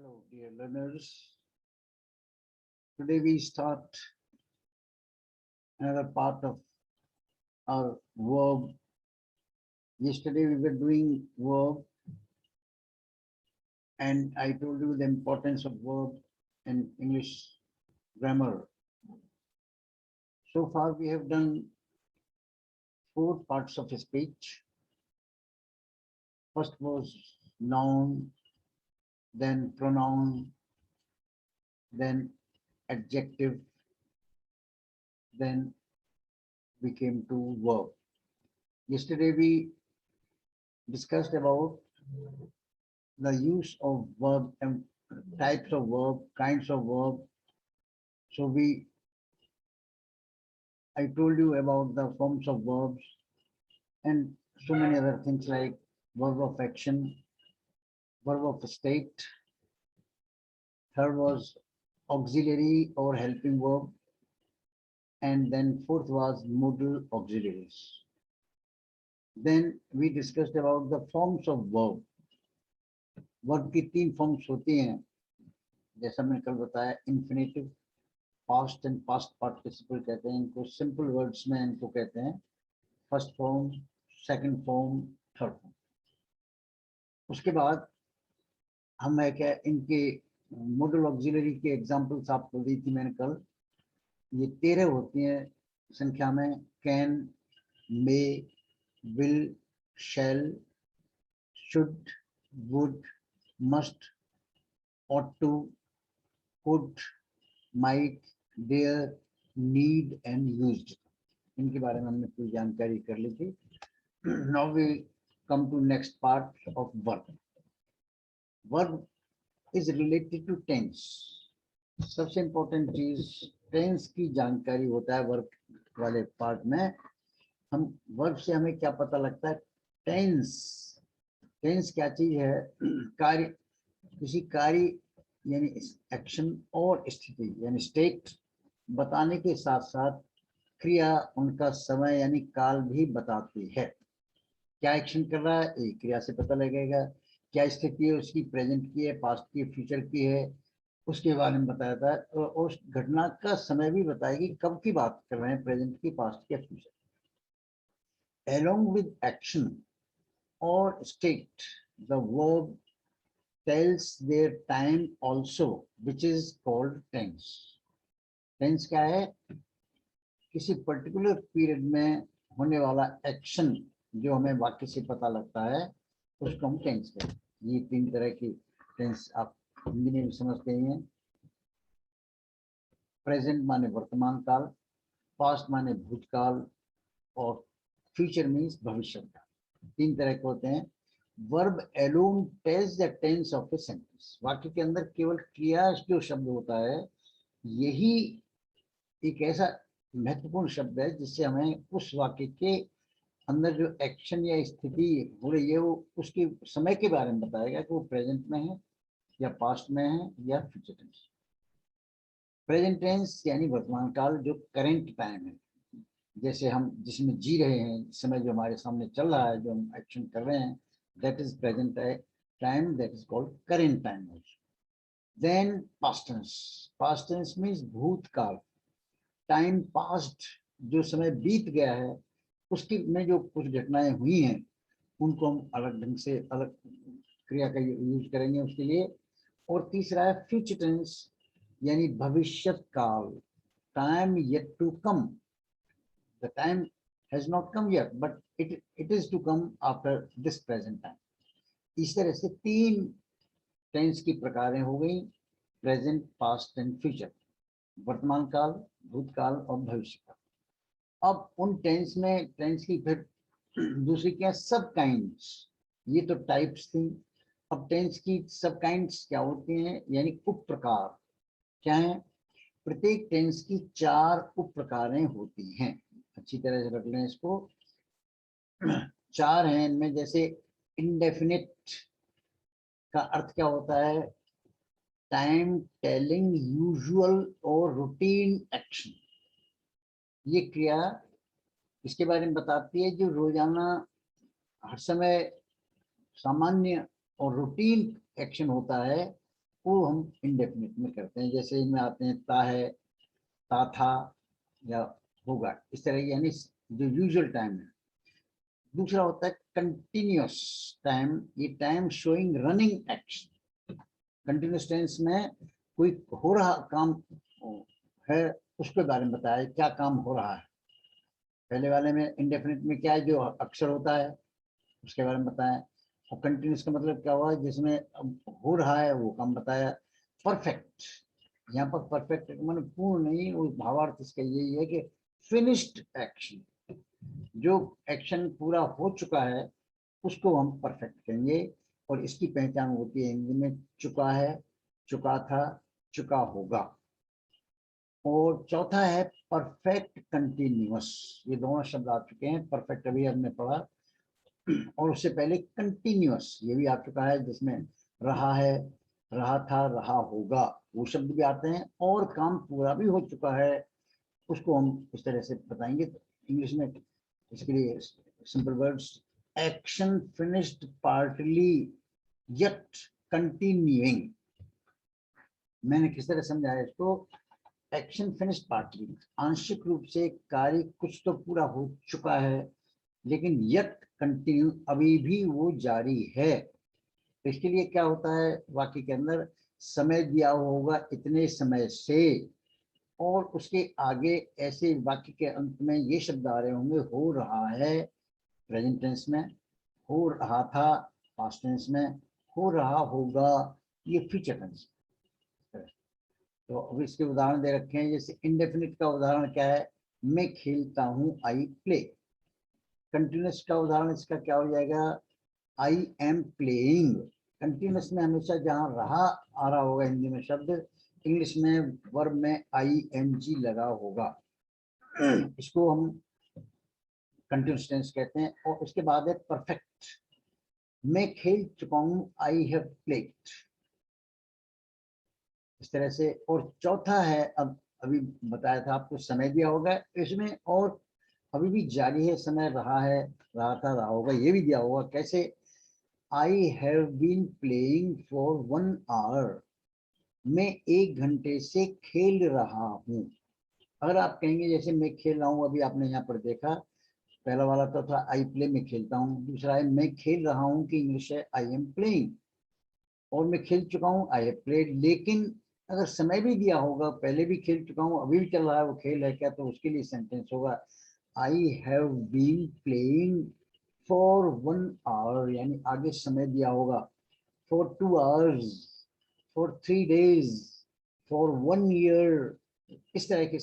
Hello, dear learners. Today we start another part of our verb. Yesterday we were doing verb, and I told you the importance of verb in English grammar. So far we have done 4 parts of speech. First was noun, then pronoun, then adjective, then we came to verb. Yesterday we discussed about the use of verb and types of verb, kinds of verb. So I told you about the forms of verbs and so many other things like verb of action, verb of state. Third was auxiliary or helping verb. And then fourth was modal auxiliaries. Then we discussed about the forms of verb. Verb की 3 forms होती हैं, जैसा मैंने कल बताया, infinitive, past and past participle कहते हैं इनको, सिंपल वर्ड्स में इनको कहते हैं first form, second form, third form. उसके बाद हम क्या इनके मॉडल ऑक्सिलरी के एग्जांपल्स आपको दी थी मैंने कल। ये 13 होती हैं संख्या में, can, may, will, shall, should, would, must, ought to, could, might, dare, need and used. इनके बारे में हमने पूरी जानकारी कर ली थी। Now we come to next part of verb. Verb is related to tense. सबसे इम्पोर्टेंट चीज टेंस की जानकारी होता है वर्ब वाले पार्ट में। हम वर्ब से हमें क्या पता लगता है? टेंस। टेंस क्या चीज है? कार्य, किसी कार्य यानी एक्शन और स्थिति यानी स्टेट बताने के साथ साथ क्रिया, उनका समय यानी काल भी बताती है। क्या एक्शन कर रहा है, एक क्रिया से पता लगेगा। क्या स्थिति है उसकी, प्रेजेंट की है, पास्ट की, फ्यूचर की है, उसके बारे में बताया था। और उस घटना का समय भी बताएगी, कब की बात कर रहे हैं, प्रेजेंट की, पास्ट की या future. Along with action or state, the verb tells their time also, which is called tense. Tense क्या है? किसी पर्टिकुलर पीरियड में होने वाला एक्शन जो हमें वाक्य से पता लगता है उसको हम टेंस कहते हैं। ये 3 तरह की टेंस आप हिंदी में भी समझते हैं। प्रेजेंट माने वर्तमान काल, पास्ट माने भूतकाल और फ्यूचर मीन्स भविष्य काल। 3 तरह के होते हैं। Verb alone tells the tense of a sentence. वाक्य के अंदर केवल क्रिया जो शब्द होता है, यही एक ऐसा महत्वपूर्ण शब्द है जिससे हमें उस वाक्य के अंदर जो एक्शन या स्थिति हो रही है वो उसके समय के बारे में बताएगा कि वो प्रेजेंट में है या पास्ट में है या फ्यूचर टेंस। प्रेजेंट टेंस यानी वर्तमान काल, जो करेंट टाइम है, जैसे हम जिसमें जी रहे हैं, समय जो हमारे सामने चल रहा है, जो हम एक्शन कर रहे हैं, that is present time, that is called current time also. Then past tense. Past tense means भूतकाल, time past, जो समय बीत गया है उसकी में जो कुछ घटनाएं हुई हैं उनको हम अलग ढंग से अलग क्रिया का यूज करेंगे उसके लिए। और तीसरा है फ्यूचर टेंस यानी भविष्यत काल, time yet to come. The time has not come yet, but it is to come after this present time. इस तरह से 3 टेंस की प्रकारें हो गई, प्रेजेंट, पास्ट एंड फ्यूचर, वर्तमान काल, भूतकाल और भविष्य काल। अब उन टेंस में टेंस की फिर दूसरी क्या, सब काइंड्स। ये तो टाइप्स थी। अब टेंस की सब काइंड्स क्या होती हैं यानी उप प्रकार क्या है? प्रत्येक टेंस की 4 उप प्रकारें होती हैं। अच्छी तरह से रख लें इसको। 4 हैं इनमें। जैसे इंडेफिनिट का अर्थ क्या होता है? टाइम टेलिंग यूजुअल और रूटीन एक्शन। ये क्रिया इसके बारे में बताती है जो रोजाना हर समय सामान्य और रूटीन एक्शन होता है वो हम इंडेफिनिट में करते हैं। जैसे इनमें आते हैं ता है, ता था या होगा, इस तरह की, यानी जो यूजुअल टाइम है। दूसरा होता है कंटिन्यूअस टाइम, ये time showing running action. Continuous tense में कोई हो रहा काम है, उसके बारे में बताया क्या काम हो रहा है। पहले वाले में इंडेफिनिट में क्या है, जो अक्षर होता है उसके बारे में बताया। और कंटिन्यूस का मतलब क्या हुआ, जिसमें हो रहा है वो काम बताया। परफेक्ट, यहाँ पर परफेक्ट मतलब पूर्ण नहीं, वो भावार्थ इसका यही है कि फिनिश्ड एक्शन, जो एक्शन पूरा हो चुका है उसको हम परफेक्ट कहेंगे। और इसकी पहचान होती है हिंदी में चुका है, चुका था, चुका होगा। और चौथा है परफेक्ट कंटिन्यूअस, ये दोनों शब्द आ चुके हैं। परफेक्ट अभी हमने पढ़ा, और उससे पहले कंटिन्यूअस ये भी आ चुका है, जिसमें रहा है, रहा था, रहा होगा, वो शब्द भी आते हैं। और काम पूरा भी हो चुका है, उसको हम इस तरह से बताएंगे। इंग्लिश में इसके लिए simple words, action finished partly yet continuing. मैंने किस तरह समझाया इसको, एक्शन फिनिश्ड पार्टली, आंशिक रूप से कार्य कुछ तो पूरा हो चुका है, लेकिन यट कंटिन्यू, अभी भी वो जारी है। तो इसके लिए क्या होता है, वाक्य के अंदर समय दिया होगा इतने समय से, और उसके आगे ऐसे वाक्य के अंत में ये शब्द आ रहे होंगे, हो रहा है प्रेजेंट टेंस में, हो रहा था पास्ट टेंस में, हो रहा होगा ये फ्यूचर टेंस। तो अब इसके उदाहरण दे रखे हैं। जैसे इंडेफिनिट का उदाहरण क्या है, मैं खेलता हूँ, आई प्ले। कंटिन्यूस का उदाहरण इसका क्या हो जाएगा, आई एम प्लेइंग। कंटिन्यूस में हमेशा जहाँ रहा आ रहा होगा हिंदी में शब्द, इंग्लिश में वर्ब में आई एन जी लगा होगा, इसको हम कंटिन्यूस टेंस कहते हैं। और उसके बाद है परफेक्ट, मैं खेल चुका हूँ, आई हैव प्लेड, इस तरह से। और चौथा है, अब अभी बताया था आपको, समय दिया होगा इसमें, और अभी भी जारी है, समय रहा है, रहा था, रहा होगा, ये भी दिया होगा। कैसे, I have been playing for 1 hour, मैं 1 घंटे से खेल रहा हूँ। अगर आप कहेंगे जैसे मैं खेल रहा हूँ, अभी आपने यहाँ पर देखा, पहला वाला तो था आई प्ले, मैं खेलता हूँ। दूसरा है मैं खेल रहा हूँ, कि इंग्लिश है आई एम प्लेइंग। और मैं खेल चुका हूँ, आई हैव प्लेड। लेकिन अगर समय भी दिया होगा, पहले भी खेल चुका हूँ, अभी भी चल रहा है वो खेल है क्या, तो उसके लिए सेंटेंस होगा I have been playing for 1 hour, यानी आगे समय दिया होगा, for 2 hours, for 3 days, for 1 year. इस तरह के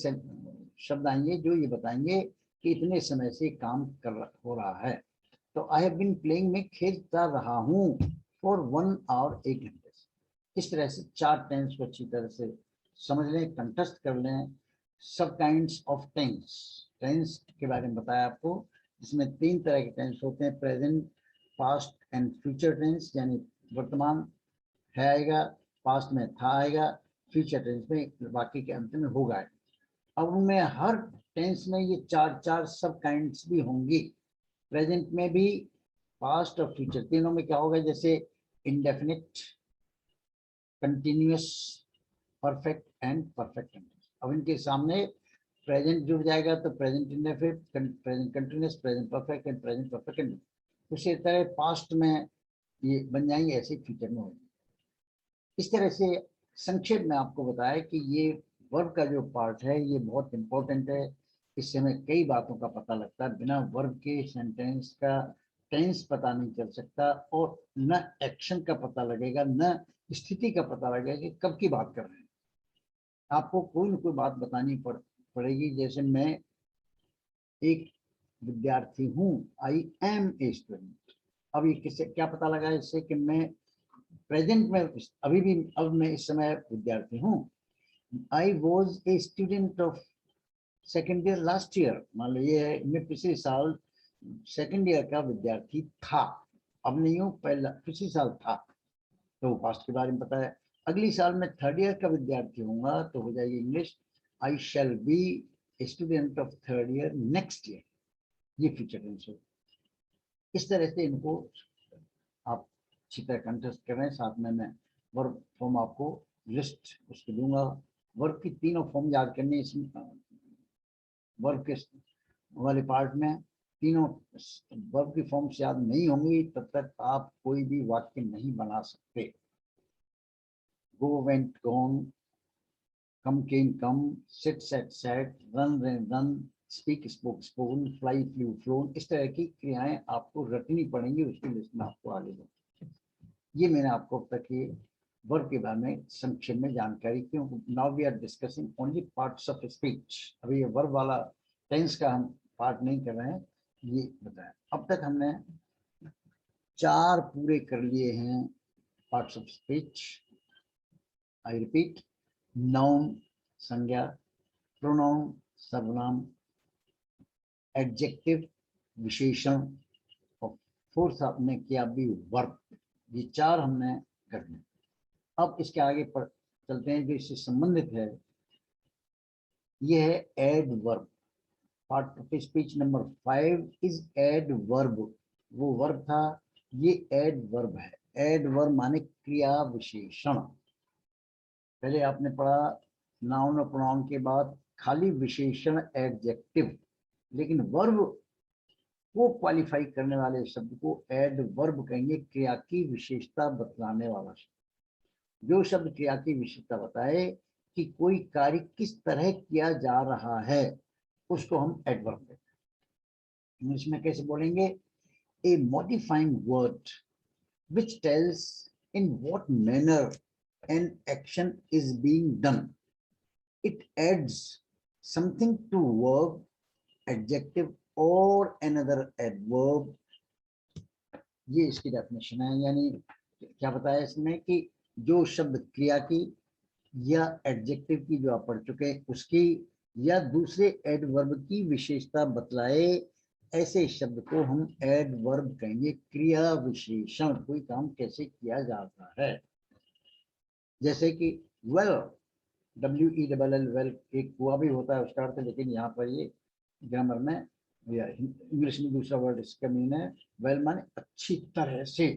शब्द आएंगे जो ये बताएंगे कि इतने समय से काम कर हो रहा है। तो आई हैव बीन प्लेइंग, में खेलता रहा हूँ, फॉर 1 आवर, 1 घंटे से। इस तरह से 4 टेंस को अच्छी तरह से समझ लें, कंठस्थ कर लें। सब काइंड्स ऑफ टेंस, टेंस के बारे में बताया आपको, जिसमें 3 तरह के टेंस होते हैं, present, past and future tense, यानी वर्तमान है आएगा, पास्ट में था आएगा, फ्यूचर टेंस में वाक्य के अंत में होगा। अब उनमें हर टेंस में ये 4 सब काइंड्स भी होंगी। प्रेजेंट में भी, पास्ट और फ्यूचर तीनों में क्या होगा, जैसे indefinite, continuous, perfect and perfect. अब इनके सामने प्रेजेंट जुड़ जाएगा तो present indefinite, present continuous, present perfect and present perfect. उसी तरह पास्ट में ये बन जाएंगे, ऐसे फ्यूचर में होंगे। इस तरह से संक्षेप में आपको बताया कि ये वर्ब का जो पार्ट है ये बहुत इंपॉर्टेंट है। इससे हमें कई बातों का पता लगता है। बिना वर्ब के सेंटेंस का टेंस पता नहीं चल सकता, और न एक्शन का पता लगेगा, न स्थिति का पता लगेगा कि कब की बात कर रहे हैं। आपको कोई न कोई बात बतानी पड़ेगी। जैसे मैं एक विद्यार्थी हूँ, आई एम ए स्टूडेंट। अब ये किससे क्या पता लगा, इससे कि मैं प्रेजेंट में अभी भी, अब मैं इस समय विद्यार्थी हूँ। I was a student of second year last year, मान लो ये है, मैं पिछले साल सेकेंड ईयर का विद्यार्थी था, अब नहीं हूँ, पहला पिछले साल था, तो वो पास्ट के बारे में पता है। अगली साल में थर्ड ईयर का विद्यार्थी होऊंगा तो हो जाएगी English, I shall be a student of third year next year, ये फ्यूचर टेंस हो। इस तरह से इनको आप अच्छी तरह कंटेस्ट कर रहे हैं। साथ में मैं वर्ब फॉर्म आपको लिस्ट उसको दूंगा। वर्ब की तीनों फॉर्म याद करनी इसमें, वर्ब के वाले पार्ट में तीनों वर्ब की फॉर्म्स याद नहीं होंगी तब तक आप कोई भी वाक्य नहीं बना सकते। Go went gone, come came come, sit sat sat, run ran run, speak spoke spoken, fly flew flown, इस तरह की क्रियाएं आपको रटनी पड़ेंगी, उसकी लिस्ट में आपको आगे दूँ। ये मैंने आपको अब तक ये वर्ब के बारे में संक्षेप में जानकारी, क्यों now we are discussing only parts of speech, अभी ये वर्ब वाला टेंस का हम पार्ट नहीं कर रहे हैं, ये बताया। अब तक हमने 4 पूरे कर लिए हैं parts of speech. I repeat, noun संज्ञा, प्रोनाउन सर्वनाम, एडजेक्टिव विशेषण, और फोर्थ आपने किया भी वर्ब। ये 4 हमने कर लिए। अब इसके आगे पर चलते हैं जो इससे संबंधित है, ये है adverb. Part of speech number 5 is adverb. वो वर्ब था, ये एडवर्ब है। एडवर्ब माने क्रिया विशेषण। पहले आपने पढ़ा नाउन और प्रोनाउन के बाद खाली विशेषण एडजेक्टिव, लेकिन वर्ब को क्वालिफाई करने वाले शब्द को एडवर्ब कहेंगे, क्रिया की विशेषता बतलाने वाला शब्द। जो शब्द क्रिया की विशेषता बताए कि कोई कार्य किस तरह किया जा रहा है, उसको हम एडवर्ब कहते हैं। इंग्लिश में कैसे बोलेंगे? A modifying word which tells in what manner an action is being done. It adds something to verb, adjective or another adverb. ये इसकी डेफिनेशन है, यानी क्या बताया इसमें कि जो शब्द क्रिया की या एडजेक्टिव की जो आप पढ़ चुके हैं उसकी या दूसरे एडवर्ब की विशेषता बतलाए, ऐसे शब्द को हम एडवर्ब कहेंगे, क्रिया विशेषण। कोई काम कैसे किया जाता है, जैसे कि वेल, WELL वेल एक हुआ भी होता है उसका अर्थ, लेकिन यहाँ पर ये ग्रामर में या इंग्लिश में दूसरा वर्ड इसका मीन है वेल माने अच्छी तरह से।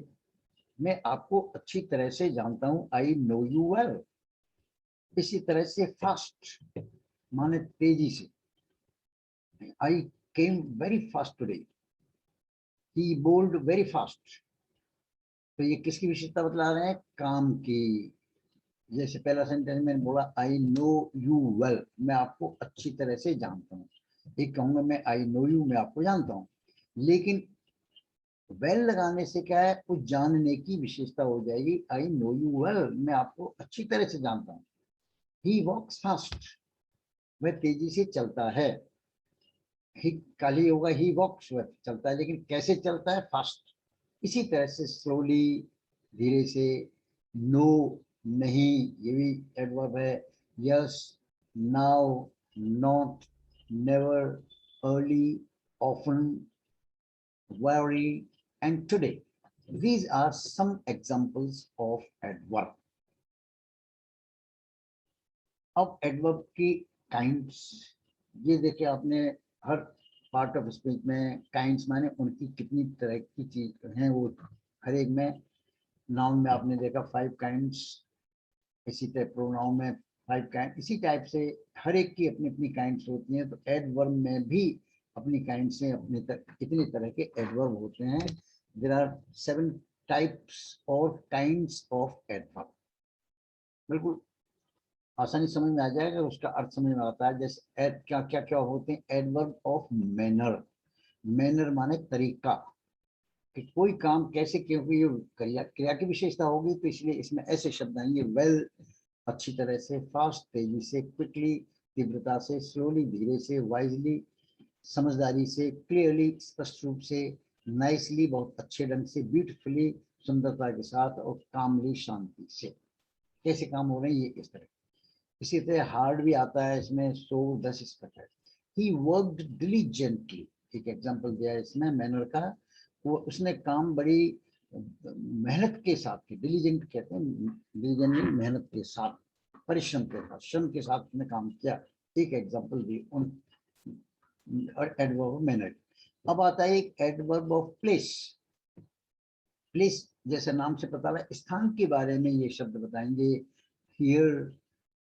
मैं आपको अच्छी तरह से जानता हूँ, आई नो यू वेल। इसी तरह से फास्ट माने तेजी से, आई केम वेरी फास्ट टुडे, ही बोल्ड वेरी फास्ट। तो ये किसकी विशेषता बतला रहे हैं? काम की। जैसे पहला सेंटेंस मैंने बोला आई नो यू वेल, मैं आपको अच्छी तरह से जानता हूँ। एक कहूंगा मैं आई नो यू, मैं आपको जानता हूँ, लेकिन वेल लगाने से क्या है, उस जानने की विशेषता हो जाएगी, आई नो यू वेल, मैं आपको अच्छी तरह से जानता हूँ। ही वॉक्स फास्ट, वह तेजी से चलता है। ही काली होगा, ही वॉक्स, वह चलता है, लेकिन कैसे चलता है? फास्ट। इसी तरह से स्लोली, धीरे से। नो नहीं, ये भी एडवर्ब है। Yes, now, not, never, early, often, very and today. These are some examples of adverb. अब एडवर्ब की काइंड्स, ये देखिए आपने हर पार्ट ऑफ स्पीच में काइंड्स माने उनकी कितनी तरह की चीज हैं, वो हर एक में। नाउन में आपने देखा 5 काइंड्स, इसी तरह प्रोनाउन में 5 काइंड, इसी टाइप से हर एक की अपनी अपनी काइंड्स होती हैं। तो एडवर्ब में भी अपनी काइंड्स हैं, अपने कितनी तरह के एडवर्ब होते हैं। देयर आर 7 टाइप्स और काइंड्स ऑफ एडवर्ब। बिल्कुल आसानी समझ में आ जाएगा, उसका अर्थ समझ में आता है। जैसे एड क्या क्या क्या होते हैं? Adverb of manner. मैनर माने तरीका, कि कोई काम कैसे, क्योंकि ये क्रिया क्रिया की विशेषता होगी तो इसलिए इसमें ऐसे शब्द आएंगे, वेल अच्छी तरह से, फास्ट तेजी से, क्विकली तीव्रता से, स्लोली धीरे से, वाइजली समझदारी से, क्लियरली स्पष्ट रूप से, नाइसली बहुत अच्छे ढंग से, ब्यूटीफुली सुंदरता के साथ, और कामली शांति से। कैसे काम हो रहे हैं ये इस तरह। इसी तरह हार्ड भी आता है इसमें, सो 10 स्पष्ट है। ही वर्कड डिलीजेंटली, एक एग्जांपल दिया है इसमें मैनर का। वो उसने काम बड़ी मेहनत के साथ की, डिलीजेंट कहते हैं, डिलीजेंटली मेहनत के साथ, परिश्रम के साथ, श्रम के साथ उसने काम किया। एक एग्जांपल दी उन एडवर्ब ऑफ मैनर। अब आता है एक एडवर्ब ऑफ प्लेस। प्लेस जैसे नाम से पता लगा स्थान के बारे में ये शब्द बताएंगे। हियर,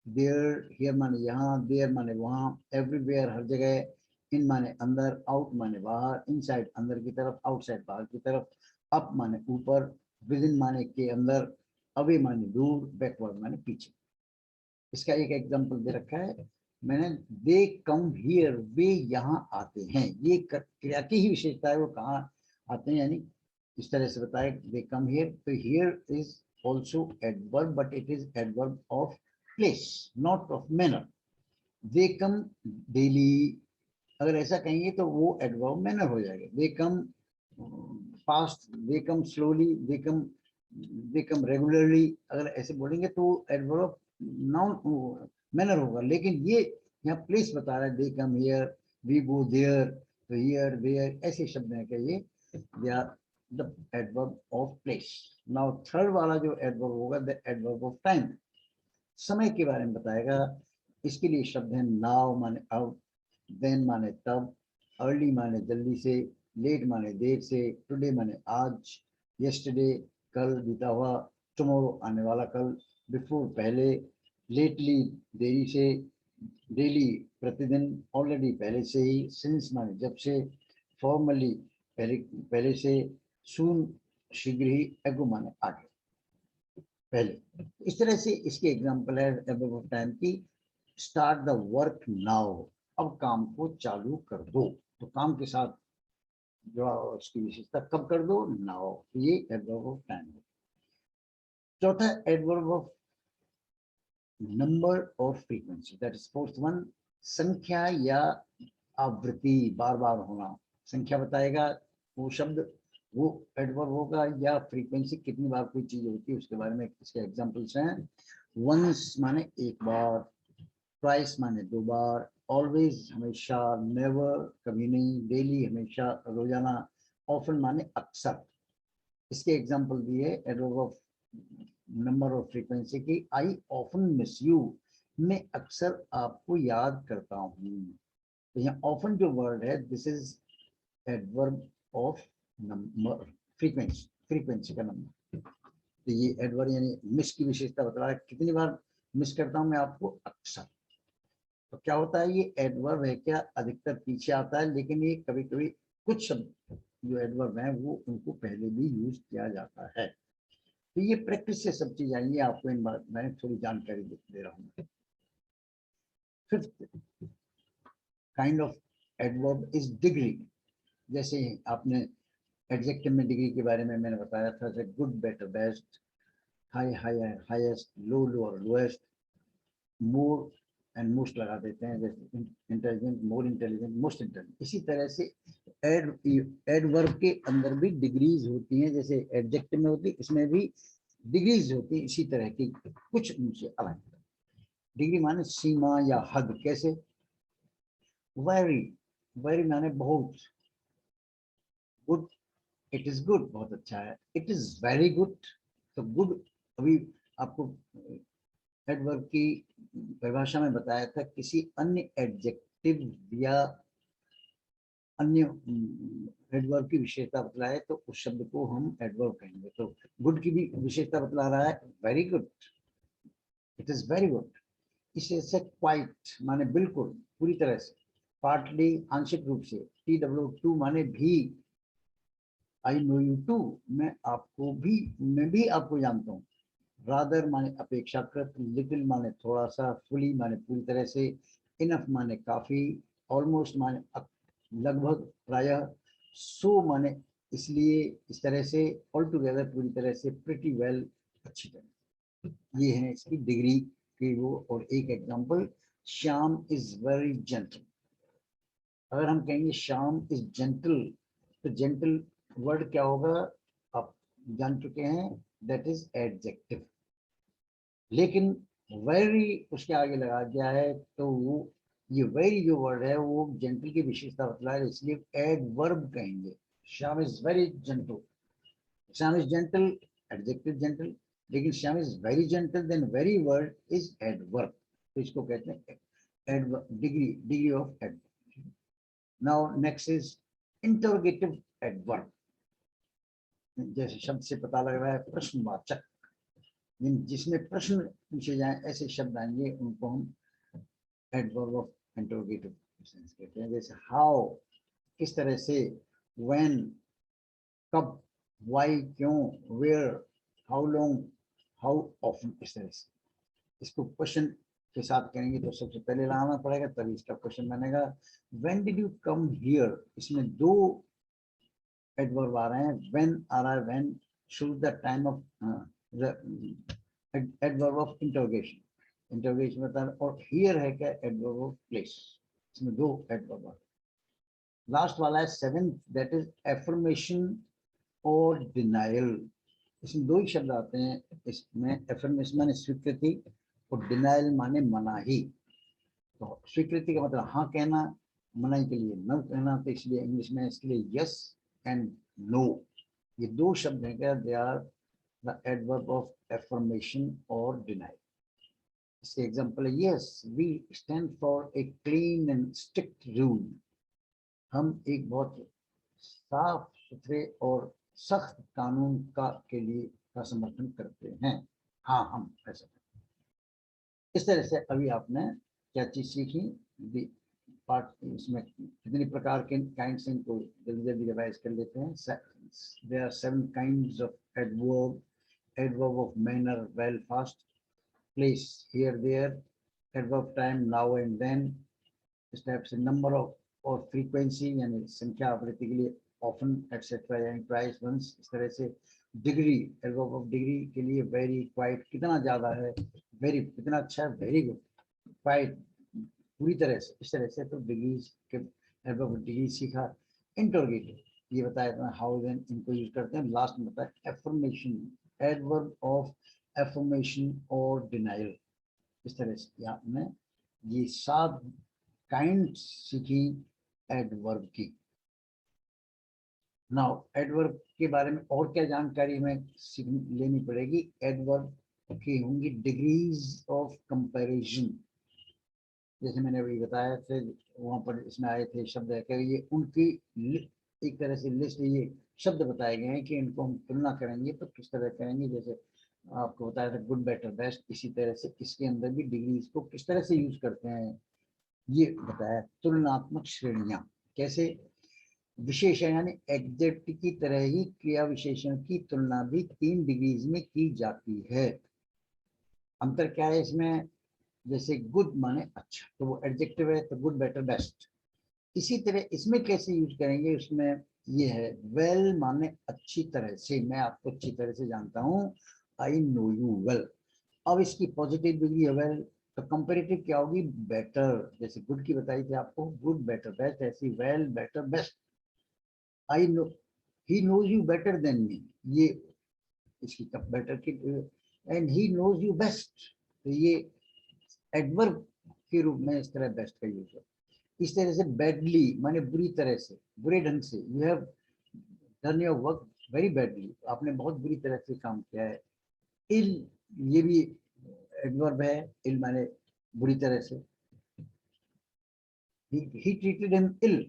देयर, हियर माने यहाँ, देयर माने वहाँ, एवरीवेयर हर जगह, इन माने अंदर, आउट माने बाहर, इनसाइड अंदर की तरफ, आउटसाइड बाहर की तरफ, अप माने ऊपर, विद इन माने के अंदर, अवे माने दूर, बैकवर्ड माने पीछे। इसका एक एग्जांपल दे रखा है मैंने, दे कम हियर, वे यहाँ आते हैं। ये क्रिया की ही विशेषता है, वो कहाँ आते हैं, यानी इस तरह से बताए, दे कम हियर। तो here is also adverb, but it is adverb of place, not of manner. They come daily, अगर ऐसा कहेंगे तो वो एडवर्ब मैनर हो जाएगा। दे कम फास्ट, दे कम स्लोली, दे कम रेगुलरली, अगर ऐसे बोलेंगे तो एडवर्ब नाउन मैनर होगा। लेकिन ये यहाँ प्लेस बता रहा है, they come here, we go there, तो हियर देयर ऐसे शब्द हैं कि ये they are the adverb of place. Now third वाला जो एडवर्ब होगा, द एडवर्ब ऑफ टाइम, समय के बारे में बताएगा। इसके लिए शब्द है नाउ माने अब, देन माने तब, अर्ली माने जल्दी से, लेट माने देर से, टुडे माने आज, यस्टरडे कल बीता हुआ, टुमारो आने वाला कल, बिफोर पहले, लेटली देरी से, डेली प्रतिदिन, ऑलरेडी पहले से ही, सिंस माने जब से, फॉर्मली पहले पहले से, सून शीघ्र ही, एगो माने आगे पहले। इस तरह से इसके एग्जांपल है एडवर्ब ऑफ टाइम की। स्टार्ट द वर्क नाउ, अब काम को चालू कर दो। तो काम के साथ जो उसकी विशेषता कब कर दो, नाउ, ये एडवर्ब ऑफ टाइम है। चौथा एडवर्ब ऑफ नंबर और frequency, that is fourth one, संख्या या आवृत्ति, बार बार होना, संख्या बताएगा वो शब्द, वो एडवर्ब होगा, या फ्रीक्वेंसी कितनी बार कोई चीज होती है उसके बारे में इसके एग्जांपल्स हैं। वंस माने एक बार, ट्वाइस माने दो बार, ऑलवेज हमेशा, नेवर कभी नहीं, डेली हमेशा रोजाना, ऑफन माने अक्सर। इसके एग्जांपल दिए एडवर्ब ऑफ नंबर और फ्रीक्वेंसी की। आई ऑफन मिस यू, मैं अक्सर आपको याद करता हूँ। तो यहाँ ऑफन जो वर्ड है, this is adverb of number, frequency, frequency का नंबर। तो ये एडवर्ब यानी मिस की विशेषता बता रहा है, कितनी बार मिस करता हूँ मैं आपको, अक्सर। तो क्या होता है, ये एडवर्ब है क्या, अधिकतर पीछे आता है, लेकिन ये कभी कभी कुछ शब्द जो एडवर्ब हैं वो उनको पहले भी यूज किया जाता है। तो ये प्रैक्टिस से सब चीज आएंगी, आपको इन बात में थोड़ी जानकारी दे रहा हूँ। Fifth kind of adverb is degree. जैसे आपने एडजेक्टिव में डिग्री के बारे में मैंने बताया था, good, better, best, high, higher, highest, low, lower, lowest, more and most लगा देते हैं, जैसे intelligent, more intelligent, most intelligent. इसी तरह से एडवर्ब के अंदर भी डिग्रीज होती हैं, जैसे एडजेक्टिव में होती है, इसमें भी डिग्रीज होती है इसी तरह की, कुछ उनसे अलग। डिग्री माने सीमा या हद। कैसे, वेरी, वेरी माने बहुत, गुड, इट इज गुड बहुत अच्छा है, इट इज वेरी गुड। तो गुड अभी आपको एडवर्ब की परिभाषा में बताया था, किसी अन्य एडजेक्टिव या अन्य एडवर्ब की विशेषता बतलाए तो उस शब्द को हम एडवर्ब कहेंगे। तो गुड की भी विशेषता बतला रहा है, very good, it is very good. इसे से क्वाइट माने बिल्कुल, पूरी तरह से, पार्टली आंशिक रूप से, TW2 माने भी, आई नो यू टू, मैं भी आपको जानता हूँ, रादर माने अपेक्षाकृत, लिटिल माने थोड़ा सा, फुली माने पूरी तरह से, इनफ माने काफी, ऑलमोस्ट माने लगभग, प्रायः, सो माने इसलिए, इस तरह से, ऑल टुगेदर पूरी तरह से, प्रिटी वेल अच्छी तरह। ये है इसकी डिग्री की वो। और एक example, Shyam is very gentle. अगर हम कहेंगे श्याम इज जेंटल, तो जेंटल वर्ड क्या होगा, आप जान चुके हैं, दैट इज एडजेक्टिव। लेकिन वेरी उसके आगे लगा दिया है, तो वो ये वेरी जो वर्ड है वो जेंटल की विशेषता बतला है, इसलिए एडवर्ब कहेंगे। Shyam is very gentle, Shyam is gentle, adjective gentle. लेकिन Shyam is very gentle, then very word is adverb, तो इसको कहते हैं adverb, degree, degree of adverb. Now next is interrogative adverb. जैसे शब्द से पता लग रहा है प्रश्नवाचक, जिसमें प्रश्न पूछे जाए ऐसे शब्द आएंगे उनको हम एडवर्ब ऑफ इंटरोगेटिव सेंस कहते हैं। जैसे हाउ, किस तरह से, व्हेन, कब, वाई, क्यों, where, how long, how often, इस तरह से। इसको क्वेश्चन के साथ करेंगे तो सबसे पहले लगाना पड़ेगा, तभी इसका क्वेश्चन बनेगा। When did you come here, इसमें दो एडवर्ब आ रहे हैं, व्हेन आ रहा है, when should the time of adverb of interrogation, interrogation बता रहा है, और हियर है क्या एडवर्ब ऑफ प्लेस, इसमें दो एडवर्ब आ रहे हैं। लास्ट वाला है सेवेंथ, दैट इज एफर्मेशन और डिनायल। इसमें दो ही शब्द आते हैं इसमें, एफर्मेशन माने स्वीकृति और डिनायल माने मनाही। तो स्वीकृति का मतलब हाँ कहना, मनाही के लिए न कहना, तो इसलिए इंग्लिश में इसके लिए यस एंड नो, ये दो शब्द हैं क्या, they are the adverb of affirmation और डिनायल। इसके एग्जांपल है, yes we stand for a clean and strict rule, हम एक बहुत साफ सुथरे और सख्त कानून का के लिए का समर्थन करते हैं, हाँ हम ऐसा। इस तरह से अभी आपने क्या चीज सीखी, पार्ट इसमें कितनी प्रकार के काइंड्स, इनको जल्दी जल्दी रिवाइज कर लेते हैं। There are 7 kinds of adverb, adverb of manner, well, fast, place, here, there, adverb time, now and then, इस टाइप से नंबर ऑफ और फ्रीक्वेंसी यानी संख्या आवृत्ति के लिए ऑफन एटसेट्रा यानी ट्वाइस, वंस, इस तरह से। डिग्री, एडवर्ब ऑफ डिग्री के लिए वेरी, क्वाइट, कितना ज्यादा है, वेरी कितना अच्छा है, वेरी गुड, क्वाइट पूरी तरह से, इस तरह से। तो डिग्री के एडवर्ब ऑफ डिग्री सीखा। इंटरोगेटिव ये बताया था हाउ, देन, इनको यूज करते हैं। लास्ट में बताया एफर्मेशन, एडवर्ब ऑफ एफर्मेशन और डिनायल, इस तरह से आपने ये 7 काइंड सीखी एडवर्ब की। नाउ एडवर्ब के बारे में और क्या जानकारी हमें लेनी पड़ेगी, एडवर्ब की होंगी डिग्रीज ऑफ कंपैरिजन। जैसे मैंने अभी बताया थे, वहां पर इसमें आए थे शब्द है कि ये उनकी एक तरह से लिस्ट, ये शब्द बताए गए हैं कि इनको हम तुलना करेंगे तो किस तरह करेंगे। जैसे आपको बताया था गुड, बेटर, बेस्ट, इसी तरह से इसके अंदर भी डिग्रीज को किस तरह से यूज करते हैं ये बताया। तुलनात्मक श्रेणियां कैसे, विशेषण यानी एग्जेक्ट की तरह ही क्रिया विशेषण की तुलना भी 3 डिग्रीज में की जाती है। अंतर क्या है इसमें, जैसे गुड माने अच्छा, तो वो एडजेक्टिव है, तो गुड, बेटर, बेस्ट। इसी तरह इसमें कैसे यूज करेंगे, उसमें ये है वेल माने अच्छी तरह से, मैं आपको अच्छी तरह से जानता हूँ, आई नो यू वेल। अब इसकी पॉजिटिव डिग्री है वेल, तो कंपेरेटिव क्या होगी, बेटर। जैसे गुड की बताई थी आपको, गुड, बेटर, बेस्ट, ऐसी well, better, best. I know, he knows you better than me, ये इसकी बेटर की, and he knows you best, तो ये एडवर्ब के रूप में इस तरह बेस्ट का यूज है। इस तरह से बैडली माने बुरी तरह से, बुरे ढंग से, you have done your work very badly, आपने बहुत बुरी तरह से काम किया है। इल, ये भी एडवर्ब है, इल माने बुरी तरह से। ही ट्रीटेड हिम इल,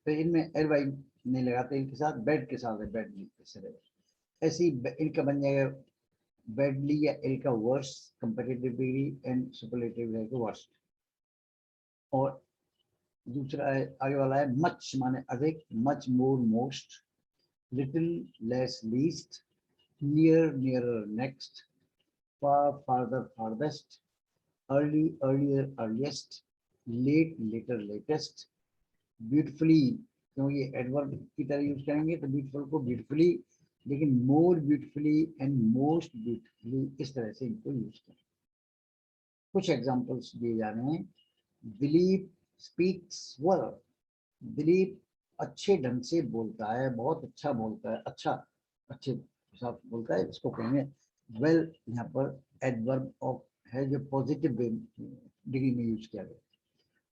तो इनमें एल वाई नहीं लगाते, इनके साथ बैड के साथ है, बैडली इस तरह। ऐसे ही इनका बन जाएगा बैडली या इल का worse, comparative degree, and superlative है वर्स्ट। और दूसरा है आगे वाला है मच माने अधिक, much, more, most, little, less, least, near, nearer, next, far, farther, farthest, early, earlier, earliest, late, later, latest, beautifully, क्योंकि ये एडवर्ब की तरह यूज करेंगे तो ब्यूटीफुल को ब्यूटीफुली, लेकिन मोर ब्यूटीफुली एंड मोस्ट ब्यूटीफुली, इस तरह से इनको यूज करें। कुछ एग्जांपल्स दिए जा रहे हैं। दिलीप स्पीक्स वेल, दिलीप अच्छे ढंग से बोलता है, बहुत अच्छा बोलता है, अच्छा अच्छे हिसाब से बोलता है, इसको कहेंगे वेल। यहाँ पर एडवर्ब ऑफ है जो पॉजिटिव डिग्री में यूज किया गया।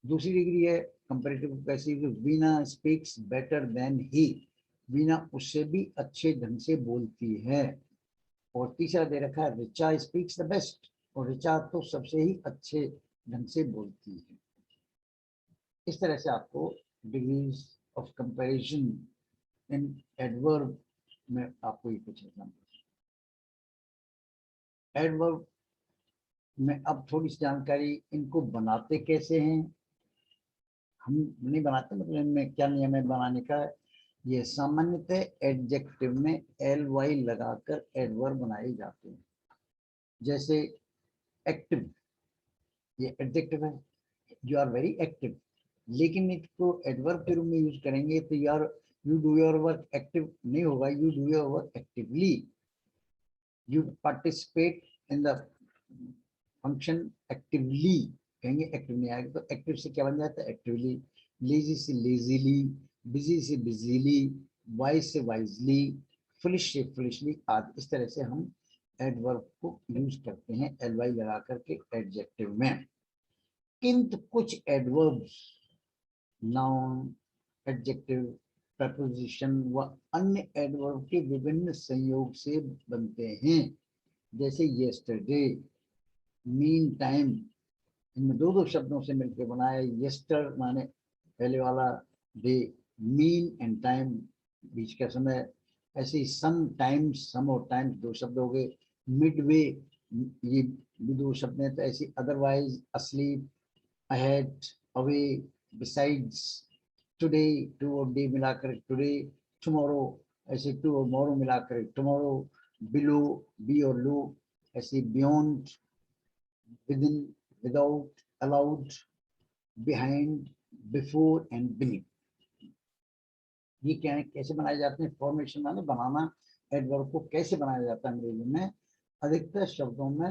दूसरी डिग्री है कंपैरेटिव कैसी, Veena speaks better than he, Veena उससे भी अच्छे ढंग से बोलती है। और तीसरा दे रखा है रिचा स्पीक्स द बेस्ट, और रिचा तो सबसे ही अच्छे ढंग से बोलती है। इस तरह से आपको degrees of comparison in adverb मैं आपको ये कुछ एग्जाम्पल, एडवर्ब में अब थोड़ी सी जानकारी, इनको बनाते कैसे हैं, हम नहीं बनाते, मतलब इनमें क्या नियम है बनाने का। ये सामान्यतः एडजेक्टिव में एल वाई लगाकर एडवर्ब बनाए जाते हैं। जैसे एक्टिव, ये एडजेक्टिव है, यू आर वेरी एक्टिव, लेकिन इसको एडवर्ब के रूप में यूज करेंगे तो यार you do your work active नहीं होगा, you do your work actively, you participate in the function actively, कहेंगे एक्टिव नहीं आएगा तो एक्टिव से क्या बन जाता है एक्टिवली, लेजी से लेजीली, बिजी से बिजीली, वाइज से वाइजली, फुलिश से फुलिशली आदि। इस तरह से हम एडवर्ब को यूज करते हैं एल वाई लगा करके एडजेक्टिव में। किंतु कुछ एडवर्ब्स नाउन, एडजेक्टिव, प्रपोजिशन व अन्य एडवर्ब के विभिन्न संयोग से बनते हैं। जैसे यस्टरडे, मीन टाइम, इनमें दो दो शब्दों से मिलकर बना है। यस्टर माने पहले वाला, डे, मीन एंड टाइम बीच का समय। ऐसे ही सम टाइम्स, सम और टाइम्स दो शब्द हो गए। मिडवे, ये भी दो शब्द हैं। तो ऐसी otherwise, asleep, ahead, away, besides, today, to और डे मिलाकर टुडे, टुमारो, ऐसे टू और मोरो मिलाकर टुमारो, बिलो, बी और लो, ऐसे beyond, within, without, aloud, behind, before and beneath. ये क्या है, कैसे बनाए जाते हैं, फॉर्मेशन माने बनाना। एडवर्ब को कैसे बनाया जाता है अंग्रेजी में, अधिकतर शब्दों में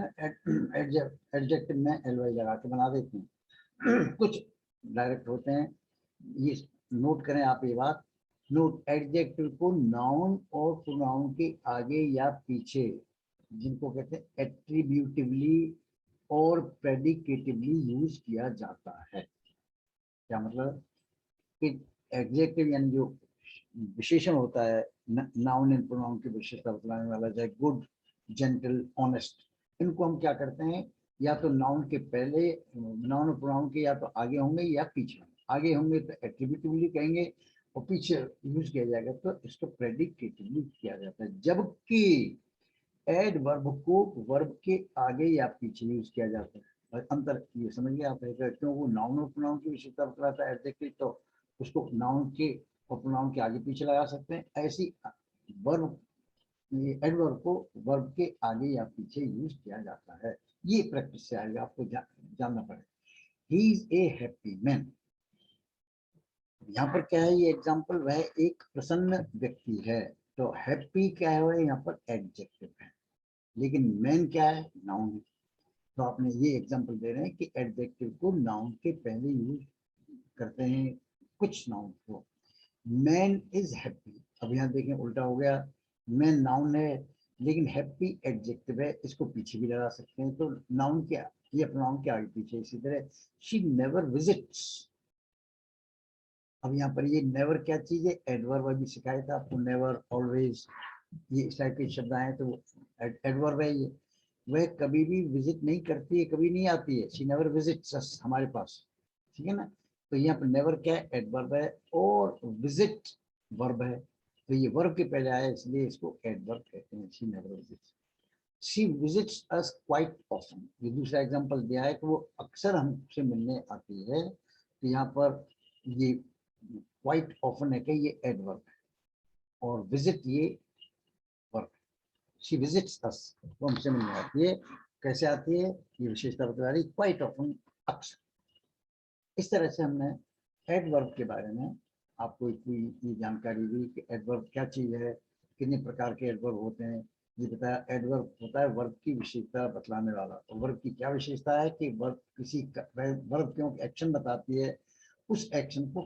एडजेक्टिव में एल वाई लगा के बना देते हैं। कुछ डायरेक्ट होते हैं, ये नोट करें आप ये बात। नोट, एडजेक्टिव को नाउन और प्रोनाउन के आगे या पीछे, जिनको कहते हैं एट्रीब्यूटिवली और प्रेडिकेटिवली यूज किया जाता है। क्या मतलब कि एडजेक्टिव यानी जो विशेषण होता है नाउन एंड प्रोनाउन की विशेषता बतलाने वाला, जैसे गुड, जेंटल, ऑनेस्ट, इनको हम क्या करते हैं, या तो नाउन के पहले, नाउन और प्रोनाउन के या तो आगे होंगे या पीछे। आगे होंगे तो एट्रीब्यूटिवली कहेंगे और पीछे यूज किया जाएगा तो इसको प्रेडिकेटिवली किया जाता है। जबकि एडवर्ब को वर्ब के आगे या पीछे यूज किया जाता है। और अंतर ये समझ गए आप, क्यों वो नाउन और प्रोनाउन की विशेषता बतलाता है एडजेक्टिव, तो उसको नाउन के और प्रोनाउन के आगे पीछे लगा सकते हैं। ऐसी वर्ब, एडवर्ब को वर्ब के आगे या पीछे यूज किया जाता है। ये प्रैक्टिस से आएगा, आपको जानना पड़ेगा। He is a happy man, यहाँ पर क्या है, ये एग्जाम्पल, वह एक प्रसन्न व्यक्ति है। तो हैप्पी क्या है, यहाँ पर एडजेक्टिव है, लेकिन मैन क्या है, नाउन है। तो आपने ये एग्जांपल दे रहे हैं कि एडजेक्टिव को नाउन के पहले यूज करते हैं कुछ नाउन को। मैन इज हैप्पी, अब यहाँ देखें उल्टा हो गया, मैन नाउन है लेकिन हैप्पी एडजेक्टिव है, इसको पीछे भी लगा सकते हैं। तो नाउन क्या, ये प्रोनाउन के आगे पीछे। इसी तरह शी नेवर विजिट्स, अब यहाँ पर ये नेवर क्या चीज है, एडवर्ब अभी सिखाया था आपको, नेवर, ऑलवेज, ये इस टाइप के शब्द आए तो एडवर्ब है ये। वह कभी भी विजिट नहीं करती है, कभी नहीं आती है, शी नेवर विजिट्स अस, हमारे पास, ठीक है ना। तो यहाँ पर नेवर क्या है, एडवर्ब है, और विजिट वर्ब है, तो ये वर्ब के पहले आया इसलिए इसको एडवर्ब कहते हैं। She never visits, she visits us quite often, ये दूसरा एग्जांपल दिया है कि वो अक्सर हमसे मिलने आती है। तो यहाँ पर ये क्वाइट ऑफन है कि ये एडवर्ब है, और विजिट ये वर्ब। शी विजिट्स अस, वो हमसे मिलने आती है। कैसे आती है, ये विशेषता बता रही, क्वाइट ऑफन, अक्सर। इस तरह से हमने एडवर्ब के बारे में आपको इतनी जानकारी दी कि एडवर्ब क्या चीज है, कितने प्रकार के एडवर्ब होते हैं। ये बताया एडवर्ब होता है वर्ब की विशेषता बतलाने वाला। तो वर्ब की क्या विशेषता है कि वर्ब किसी वर्ब क्यों एक्शन बताती है, उस एक्शन को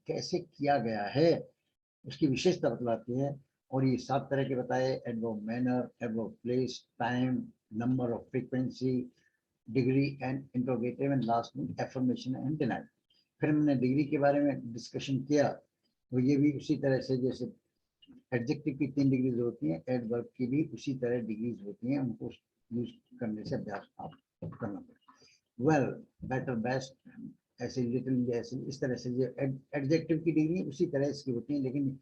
कैसे किया गया है उसकी विशेषता बतलाती है। और ये 7 तरह के बताए, adverb manner, adverb place, time, number of frequency, degree and interrogative, and last में एफर्मेशन एंड डिनाइल। फिर हमने डिग्री के बारे में डिस्कशन किया, तो ये भी उसी तरह से जैसे एडजेक्टिव की 3 डिग्रीज होती हैं, एडवर्ब की भी उसी तरह डिग्रीज होती हैं, उनको यूज करने से अभ्यास आप करना पड़ेगा। वेल, बेटर, बेस्ट, ऐसे लिटिल, ऐसे इस तरह से जो एडजेक्टिव की डिग्री उसी तरह इसकी होती है, लेकिन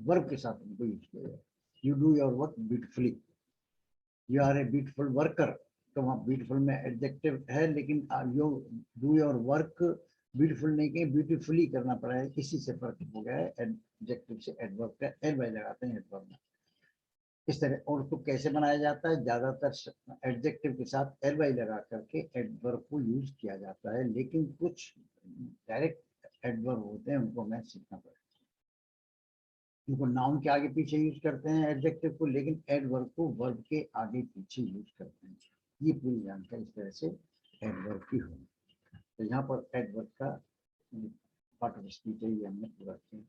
वर्ब के साथ उनको यूज किया जाए। You do your work beautifully, you are a beautiful worker. तो वहाँ ब्यूटिफुल में एडजेक्टिव है, लेकिन you do your work beautiful नहीं कहीं ब्यूटीफुली करना पड़ा है, इसी से फर्क हो गया है एडजेक्टिव से एडवर्ब का एल वाई लगाते हैं एडवर्ब में इस तरह। और उसको कैसे बनाया जाता है, ज्यादातर एडजेक्टिव के साथ एल वाई लगा करके एडवर्ब को यूज किया जाता है, लेकिन कुछ डायरेक्ट एडवर्ब होते हैं उनको हमें सीखना पड़ेगा, उनको नाउन के आगे पीछे यूज करते हैं एडजेक्टिव को, लेकिन एडवर्ब को वर्ब के आगे पीछे यूज करते हैं। ये पूरी जानकारी इस तरह से एडवर्ब की होगी। तो यहाँ पर एडवर्ब का पार्ट ऑफ स्पीच है, ये हमने पूरा किया।